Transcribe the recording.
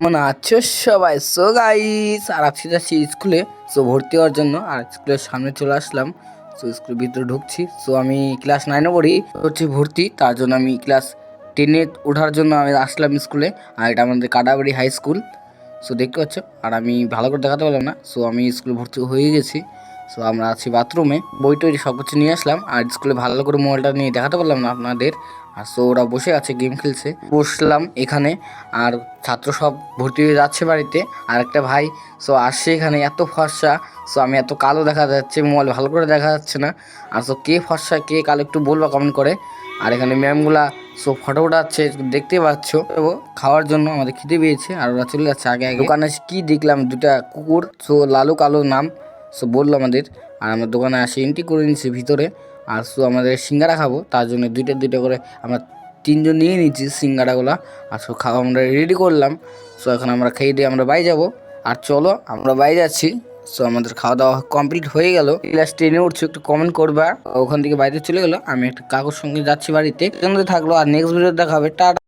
মানে আছো সবাই? সো গাইস, আর আজকে যাচ্ছি স্কুলে। সো ভর্তি হওয়ার জন্য, আর স্কুলের সামনে চলে আসলাম। সো স্কুলের ভিতরে ঢুকছি। সো আমি ক্লাস 9-এ পড়ি, হচ্ছে ভর্তি, তার জন্য আমি ক্লাস 10-এ ওঠার জন্য আমি আসলাম স্কুলে। আর এটা আমাদের কাটাবাড়ি হাই স্কুল। সো দেখতে পাচ্ছ, আর আমি ভালো করে দেখাতে পারলাম না। সো আমি স্কুলে ভর্তি হয়ে গেছি। সো আমরা আছি বাথরুমে, বই টই সব কিছু নিয়ে আসলাম। আর স্কুলে ভালো করে মোবাইলটা নিয়ে দেখাতে পারলাম না আপনাদের। আর সো ওরা বসে আছে, গেম খেলছে। বসলাম এখানে, আর ছাত্র সব ভর্তি হয়ে যাচ্ছে বাড়িতে। আর একটা ভাই সো আসছে এখানে, এত ফর্সা। সো আমি এত কালো দেখা যাচ্ছে, মোবাইল ভালো করে দেখা যাচ্ছে না। আর সো কে ফর্সা কে কালো একটু বলবা কমেন্ট করে। আর এখানে ম্যামগুলা সো ফটো উঠাচ্ছে, দেখতে পাচ্ছ। খাওয়ার জন্য আমাদের খিদে পেয়েছে, আর ওরা চলে যাচ্ছে আগে আগে। দোকানে কি দেখলাম, দুটা কুকুর, সো লালু কালো নাম। সো বললো আমাদের, আর আমরা দোকানে আসে এন্ট্রি করে নিচ্ছি ভিতরে। আর সো আমাদের সিঙ্গারা খাবো, তার জন্য দুইটা দুইটা করে আমরা 3জন নিয়ে নিচ্ছি সিঙ্গারাগুলা। আর সো খাওয়া আমরা রেডি করলাম। সো এখন আমরা খেয়ে দিয়ে আমরা বাইরে যাবো। আর চলো আমরা বাইরে যাচ্ছি। সো আমাদের খাওয়া দাওয়া কমপ্লিট হয়ে গেল। ক্লাস 10-এ উঠছো, একটু কমেন্ট করবা। ওখান থেকে বাইরে চলে গেলো, আমি একটা কাকুর সঙ্গে যাচ্ছি বাড়িতে। এখানে থাকলো, আর নেক্সট ভিডিও দেখা হবে। টাটা।